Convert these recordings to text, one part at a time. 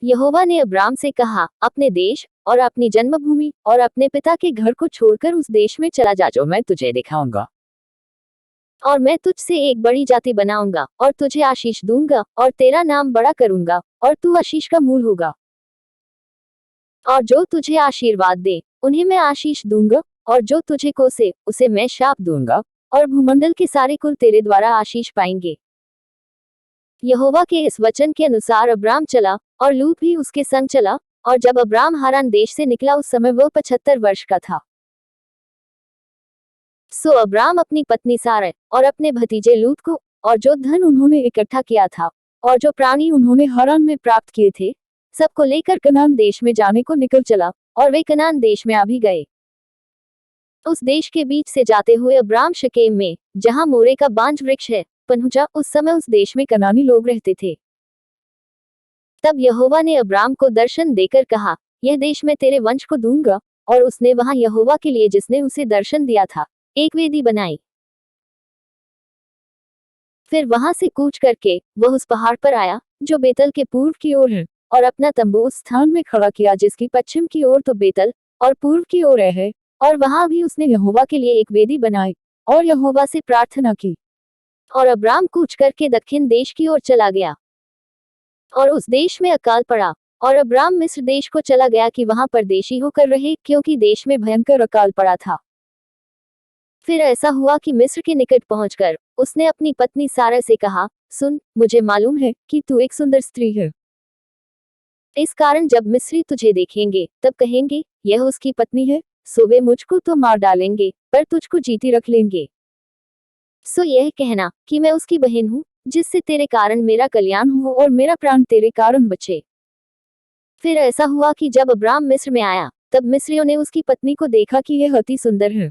यहोवा ने अब्राम से कहा, अपने देश और अपनी जन्मभूमि और अपने पिता के घर को छोड़कर उस देश में चला जा जो मैं तुझे दिखाऊंगा। और मैं तुझसे एक बड़ी जाति बनाऊंगा और तुझे आशीष दूंगा और तेरा नाम बड़ा करूंगा और तू आशीष का मूल होगा। और जो तुझे आशीर्वाद दे उन्हें मैं आशीष दूंगा, और जो तुझे कोसे उसे मैं शाप दूंगा, और भूमंडल के सारे कुल तेरे द्वारा आशीष पाएंगे। यहोवा के इस वचन के अनुसार अब्राम चला और लूत भी उसके संग चला। और जब अब्राम हारान देश से निकला उस समय वह 75 वर्ष का था। सो अब्राम अपनी पत्नी सारै और अपने भतीजे लूत को और जो धन उन्होंने इकट्ठा किया था और जो प्राणी उन्होंने हारान में प्राप्त किए थे, सबको लेकर कनान देश में जाने को निकल चला, और वे कनान देश में आ भी गए। उस देश के बीच से जाते हुए अब्राम शकेम में, जहां मोरे का बांज वृक्ष है, पहुंचा। उस समय उस देश में कनानी लोग रहते थे। तब यहोवा ने अब्राम को दर्शन देकर कहा, यह देश मैं तेरे वंश को दूंगा। और उसने वहां यहोवा के लिए जिसने उसे दर्शन दिया था एक वेदी बनाई। फिर वहां से कूच करके वह उस पहाड़ पर आया जो बेतल के पूर्व की ओर है, और अपना तंबू उस स्थान में खड़ा किया जिसकी पश्चिम की ओर तो बेतल और पूर्व की ओर है। और वहां भी उसने यहोवा के लिए एक वेदी बनाई और यहोवा से प्रार्थना की। और अब्राम कूच करके दक्षिण देश की ओर चला गया। और उस देश में अकाल पड़ा, और अब्राम मिस्र देश को चला गया कि वहां परदेशी होकर रहे, क्योंकि देश में भयंकर अकाल पड़ा था। फिर ऐसा हुआ कि मिस्र के निकट पहुंचकर उसने अपनी पत्नी सारा से कहा, सुन, मुझे मालूम है कि तू एक सुंदर स्त्री है। इस कारण जब मिस्री तुझे देखेंगे तब कहेंगे, यह उसकी पत्नी है। सो वे मुझको तो मार डालेंगे पर तुझको जीती रख लेंगे। सो यह कहना कि मैं उसकी बहन हूँ, जिससे तेरे कारण मेरा कल्याण हो और मेरा प्राण तेरे कारण बचे। फिर ऐसा हुआ कि जब अब्राम मिस्र में आया तब मिस्रियों ने उसकी पत्नी को देखा कि यह अति सुंदर है।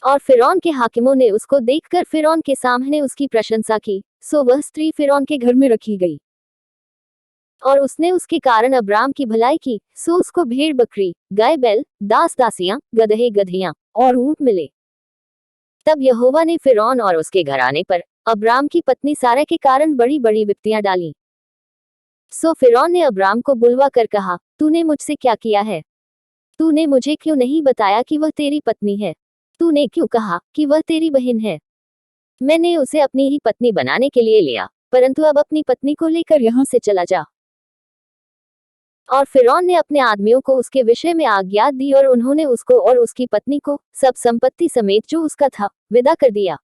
और फिरौन के हाकिमों ने उसको देखकर फिरौन के सामने उसकी प्रशंसा की। सो वह स्त्री फिरौन के घर में रखी गई। और उसने उसके कारण अब्राम की भलाई की। सो उसको भेड़ बकरी, गाय बैल, दास दासियां, गदहे गधियां और ऊंट मिले। तब यहोवा ने फिरौन और उसके घराने पर अब्राम की पत्नी सारा के कारण बड़ी बड़ी विपत्तियां डाली। सो फिरौन ने अब्राम को बुलवा कर कहा, तूने मुझसे क्या किया है? तूने मुझे क्यों नहीं बताया कि वह तेरी पत्नी है? तूने क्यों कहा कि वह तेरी बहन है? मैंने उसे अपनी ही पत्नी बनाने के लिए लिया, परंतु अब अपनी पत्नी को लेकर यहाँ से चला जा। और फिरौन ने अपने आदमियों को उसके विषय में आज्ञा दी, और उन्होंने उसको और उसकी पत्नी को सब संपत्ति समेत जो उसका था विदा कर दिया।